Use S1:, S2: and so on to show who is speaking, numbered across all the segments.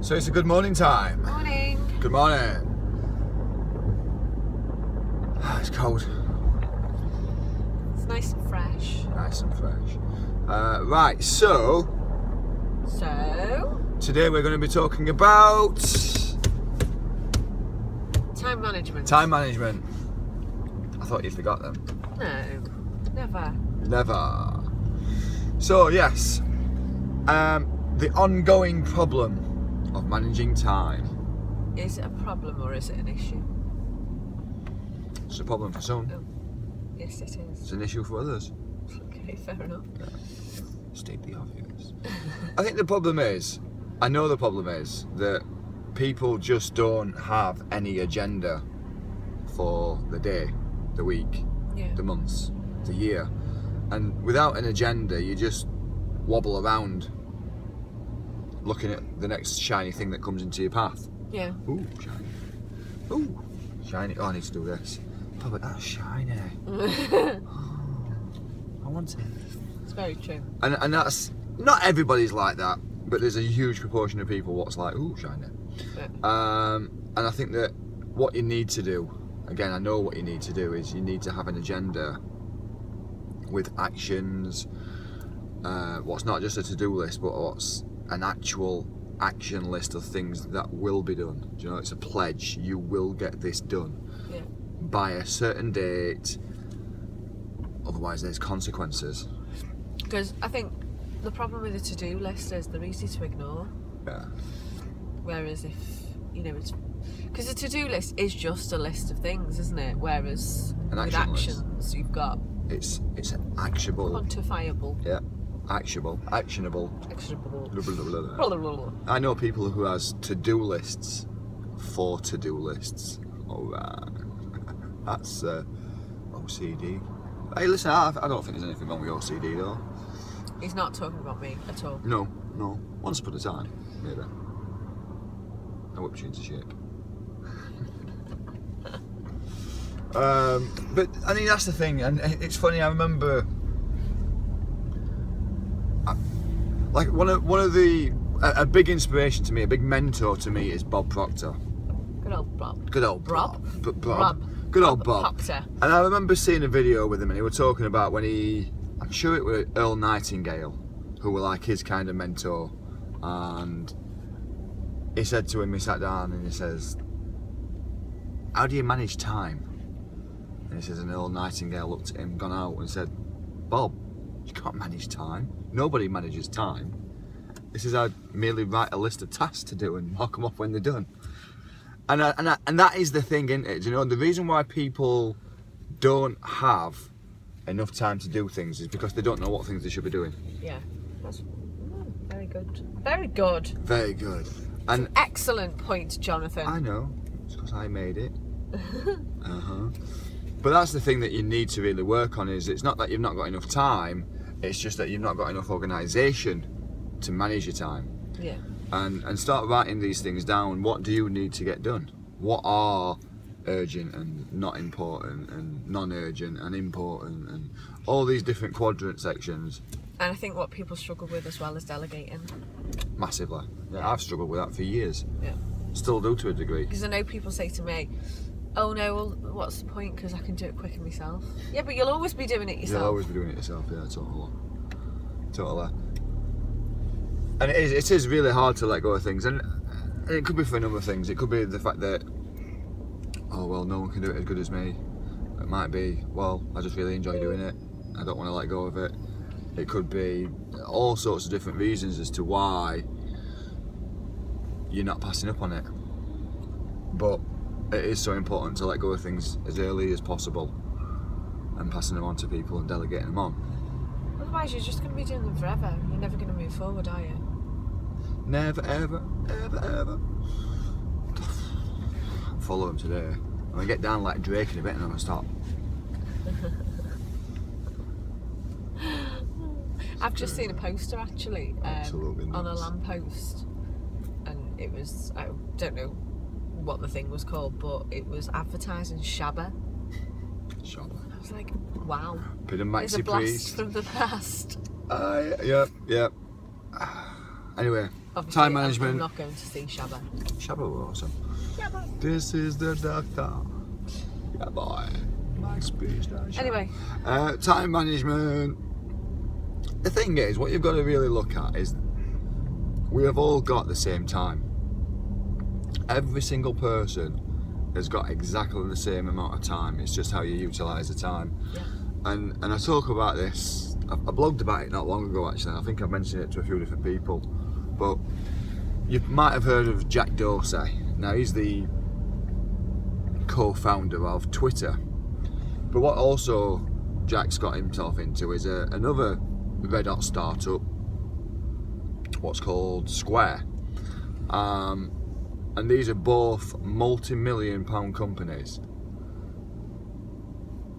S1: So it's a good morning time.
S2: Morning.
S1: Good morning. It's cold.
S2: It's nice and fresh.
S1: Nice and fresh. Right, so today we're going to be talking about
S2: time management.
S1: time management. I thought you forgot them.
S2: No, never.
S1: Never. So yes, the ongoing problem of managing time.
S2: Is it a problem or is it an issue?
S1: It's a problem for some.
S2: Oh, yes, it is.
S1: It's an issue for others.
S2: Okay, fair enough.
S1: Yeah. State the obvious. I think the problem is, I know the problem is that people just don't have any agenda for the day, the week,
S2: Yeah.
S1: the months, the year. And without an agenda, you just wobble around looking at the next shiny thing that comes into your path.
S2: Yeah.
S1: Ooh, shiny. Ooh, shiny. Oh, I need to do this. Oh, but that's shiny. I want it.
S2: It's very true.
S1: And that's, not everybody's like that, but there's a huge proportion of people what's like, ooh, shiny.
S2: Yeah.
S1: And I think that what you need to do, again, I know what you need to do, is you need to have an agenda with actions, what's not just a to-do list, but what's an actual action list of things that will be done. Do you know, it's a pledge, you will get this done
S2: Yeah.
S1: by a certain date, otherwise there's consequences.
S2: Because I think the problem with a to-do list is they're easy to ignore.
S1: Yeah.
S2: Whereas if, it's... Because a to-do list is just a list of things, isn't it? Whereas
S1: An
S2: with
S1: action list.
S2: actions, you've got
S1: It's actionable.
S2: quantifiable.
S1: Yeah. Actionable.
S2: Actionable.
S1: Blah, blah, blah, blah. I know people who has to-do lists for to-do lists. Alright. That's OCD. Hey, listen, I don't think there's anything wrong with OCD though.
S2: He's not talking about me at all.
S1: No. Once upon a time, maybe. I whipped you into shape. But I mean, that's the thing, and it's funny. I remember, like one of the a big inspiration to me, a big mentor to me is Bob Proctor.
S2: Good old Bob.
S1: Good old Bob.
S2: Rob.
S1: Good old Bob.
S2: Proctor.
S1: And I remember seeing a video with him, and he was talking about when I'm sure it was Earl Nightingale, who were like his kind of mentor, and he said to him, he sat down and he says, "How do you manage time?" And he says, and Earl Nightingale looked at him, gone out, and said, "Bob, you can't manage time. Nobody manages time. This is I merely write a list of tasks to do and mark them off when they're done." And that is the thing, isn't it? You know, the reason why people don't have enough time to do things is because they don't know what things they should be doing.
S2: Yeah, that's very good. Very good.
S1: Very good. And
S2: excellent point, Jonathan.
S1: I know, it's because I made it. But that's the thing that you need to really work on, is it's not that you've not got enough time, it's just that you've not got enough organisation to manage your time.
S2: Yeah.
S1: And start writing these things down. What do you need to get done? What are urgent and not important and non-urgent and important and all these different quadrant sections.
S2: And I think what people struggle with as well is delegating.
S1: Massively. Yeah, I've struggled with that for years.
S2: Yeah.
S1: Still do to a degree.
S2: Because I know people say to me, "Oh no, well, what's the point? Because I can do it quicker myself." Yeah, but you'll always be doing it yourself.
S1: You'll always be doing it yourself, yeah, totally. And it is really hard to let go of things, and it could be for a number of things. It could be the fact that, oh well, no one can do it as good as me. It might be, well, I just really enjoy doing it. I don't want to let go of it. It could be all sorts of different reasons as to why you're not passing up on it. But it is so important to let go of things as early as possible and passing them on to people and delegating them on.
S2: Otherwise, you're just going to be doing them forever. You're never going to move forward, are you?
S1: Never, ever, ever, ever. I'll follow him today. I'm going to get down like Drake in a bit and I'm going to stop.
S2: I've just seen a poster actually
S1: Absolutely
S2: on a
S1: nuts.
S2: lamppost, and it was, I don't know what the thing was called, but it was advertising Shabba.
S1: Shabba.
S2: I was like, wow.
S1: Bit of
S2: It's a
S1: Maxi
S2: blast
S1: Priest.
S2: from the past.
S1: Yeah. Anyway,
S2: Obviously,
S1: Time management.
S2: I'm not going to see Shabba.
S1: Shabba were awesome.
S2: Shabba.
S1: This is the doctor. Yeah, boy. My speech station.
S2: Anyway.
S1: Time management. The thing is, what you've got to really look at is we have all got the same time. Every single person has got exactly the same amount of time. It's just how you utilise the time.
S2: Yeah.
S1: And I talk about this. I blogged about it not long ago actually. I think I've mentioned it to a few different people. But you might have heard of Jack Dorsey. Now he's the co-founder of Twitter. But what also Jack's got himself into is another red hot startup, what's called Square. And these are both multi-million pound companies.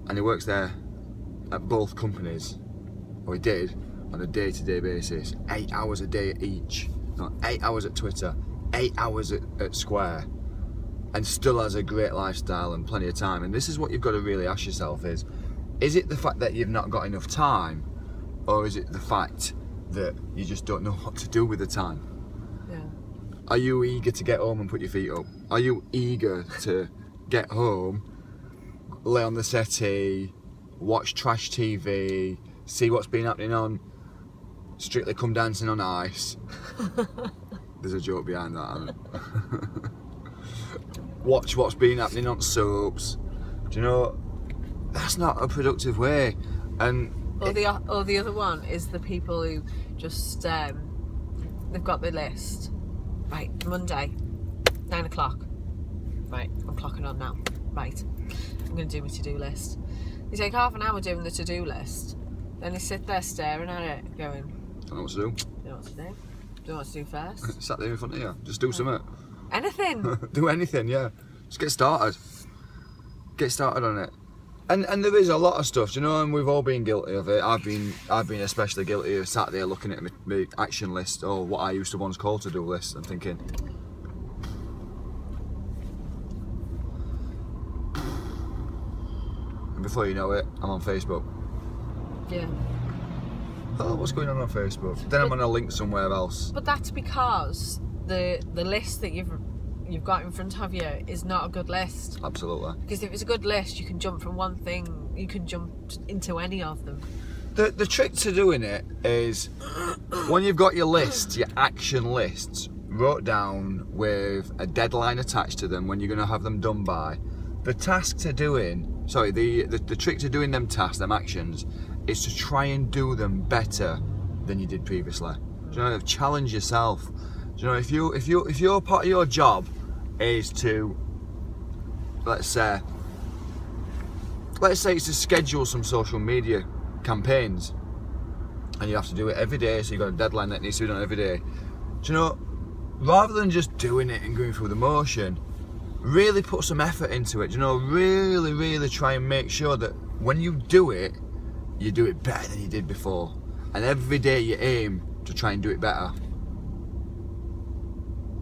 S1: And he works there at both companies, or he did, on a day-to-day basis, 8 hours a day each. No, 8 hours at Twitter, 8 hours at Square, and still has a great lifestyle and plenty of time. And this is what you've got to really ask yourself is it the fact that you've not got enough time, or is it the fact that you just don't know what to do with the time?
S2: Yeah.
S1: Are you eager to get home and put your feet up? Are you eager to get home, lay on the settee, watch trash TV, see what's been happening on Strictly Come Dancing on Ice? There's a joke behind that, isn't it? Watch what's been happening on soaps. Do you know, that's not a productive way. And
S2: or the other one is the people who just they've got the list. Right, Monday, 9 o'clock. Right, I'm clocking on now. Right, I'm going to do my to-do list. They take half an hour doing the to-do list. Then they sit there staring at it, going,
S1: don't know what to do.
S2: Don't know what to do. Don't know what to do first.
S1: Sat there in front of you. Just do something.
S2: Anything.
S1: Do anything, yeah. Just get started. Get started on it. And there is a lot of stuff, you know, and we've all been guilty of it. I've been especially guilty of sat there looking at my action list, or what I used to once call to-do list, and thinking, and before you know it, I'm on Facebook.
S2: Yeah.
S1: Oh, what's going on Facebook? Then I'm on a link somewhere else.
S2: But that's because the list that you've got in front of you is not a good list.
S1: Absolutely.
S2: Because if it's a good list, you can jump from one thing, you can jump into any of them.
S1: The trick to doing it is when you've got your lists, your action lists, wrote down with a deadline attached to them when you're going to have them done by. The trick to doing them tasks, them actions, is to try and do them better than you did previously. Do you know, challenge yourself. Do you know, if your part of your job is to, let's say it's to schedule some social media campaigns, and you have to do it every day, so you've got a deadline that needs to be done every day. Do you know, rather than just doing it and going through the motion, really put some effort into it. Do you know, really try and make sure that when you do it better than you did before, and every day you aim to try and do it better.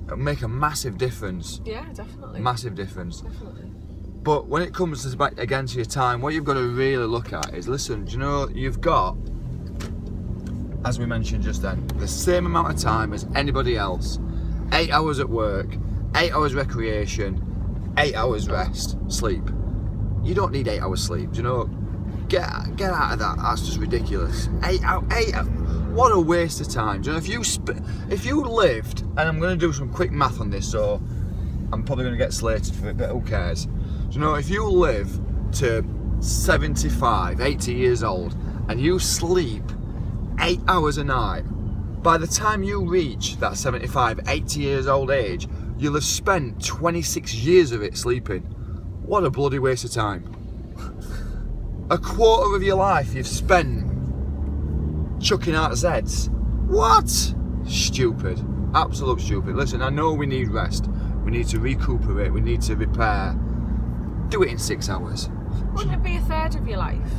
S1: It'll make a massive difference.
S2: Yeah, definitely.
S1: Massive difference.
S2: Definitely.
S1: But when it comes to back again to your time, what you've got to really look at is, listen, do you know, you've got, as we mentioned just then, the same amount of time as anybody else. 8 hours at work, 8 hours recreation, 8 hours rest, sleep. You don't need 8 hours sleep, do you know? Get out of that. That's just ridiculous. 8 hours. What a waste of time. Do you know, if you lived, and I'm going to do some quick math on this, so I'm probably going to get slated for it, but who cares? Do you know, if you live to 75, 80 years old, and you sleep 8 hours a night, by the time you reach that 75, 80 years old age, you'll have spent 26 years of it sleeping. What a bloody waste of time. A quarter of your life you've spent chucking out Zeds. What? Stupid. Absolute stupid. Listen, I know we need rest. We need to recuperate. We need to repair. Do it in 6 hours.
S2: Wouldn't it be a third of your life?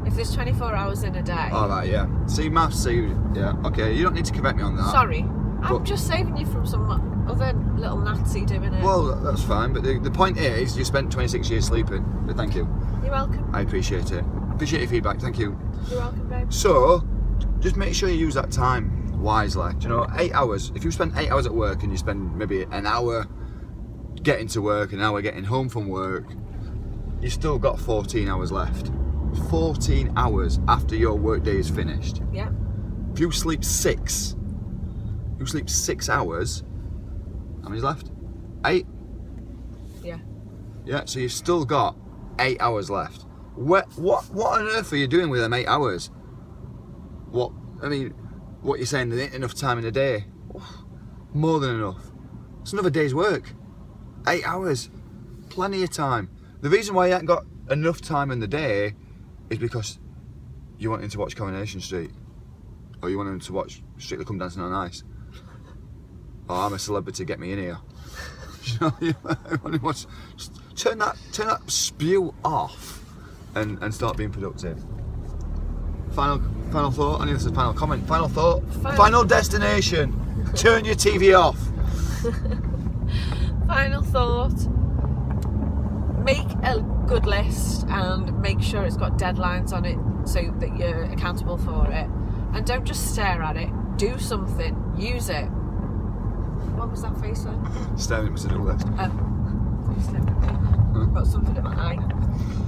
S2: If there's 24 hours in a day.
S1: Alright, yeah. See, maths, yeah. Okay, you don't need to correct me on that.
S2: Sorry. I'm just saving you from some other little Nazi doing it.
S1: Well, that's fine, but the point is, you spent 26 years sleeping. But thank you.
S2: You're welcome.
S1: I appreciate it. Appreciate your feedback, thank you.
S2: You're welcome, babe.
S1: So, just make sure you use that time. wisely. Do you know, 8 hours, if you spend 8 hours at work and you spend maybe an hour getting to work, an hour getting home from work, you've still got 14 hours left. 14 hours after your workday is finished.
S2: Yeah.
S1: If you sleep 6 hours, how many's left? 8?
S2: Yeah.
S1: Yeah, so you've still got 8 hours left. What on earth are you doing with them 8 hours? What you're saying, there ain't enough time in a day? More than enough. It's another day's work. 8 hours. Plenty of time. The reason why you ain't got enough time in the day is because you want him to watch Coronation Street. Or you want him to watch Strictly Come Dancing on Ice. Or I'm a Celebrity, get me in here. You know, just turn that spew off and start being productive. Final thought. I need this as final comment. Final thought. Final destination. Turn your TV off.
S2: Final thought. Make a good list and make sure it's got deadlines on it so that you're accountable for it. And don't just stare at it. Do something. Use it. What was that face then?
S1: Staring at my to-do list.
S2: Got something in my eye.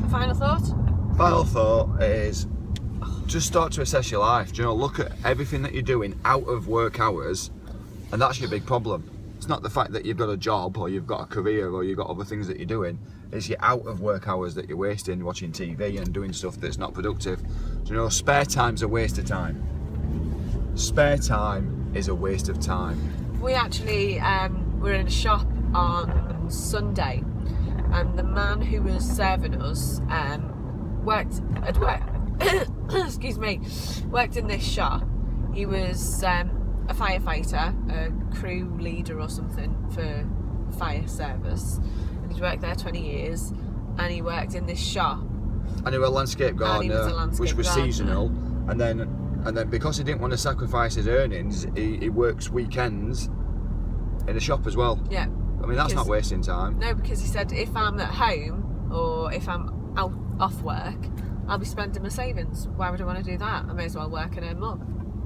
S2: Final thought?
S1: Final thought is just start to assess your life. Do you know, look at everything that you're doing out of work hours, and that's your big problem. It's not the fact that you've got a job or you've got a career or you've got other things that you're doing. It's your out of work hours that you're wasting watching TV and doing stuff that's not productive. Do you know, spare time's a waste of time. Spare time is a waste of time.
S2: We actually were in a shop on Sunday, and the man who was serving us worked in this shop. He was a firefighter, a crew leader or something for fire service, and he's worked there 20 years, and he worked in this shop.
S1: And he was a landscape gardener, which was seasonal, and then because he didn't want to sacrifice his earnings, he works weekends in the shop as well.
S2: Yeah.
S1: I mean, that's not wasting time.
S2: No, because he said if I'm at home or if I'm off work, I'll be spending my savings. Why would I want to do that? I may as well work and earn more.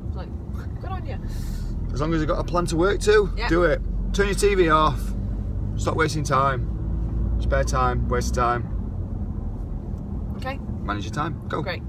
S2: It's like, good on you.
S1: As long as you've got a plan to work to, do it. Turn your TV off. Stop wasting time. Spare time, waste of time.
S2: Okay.
S1: Manage your time. Go.
S2: Great.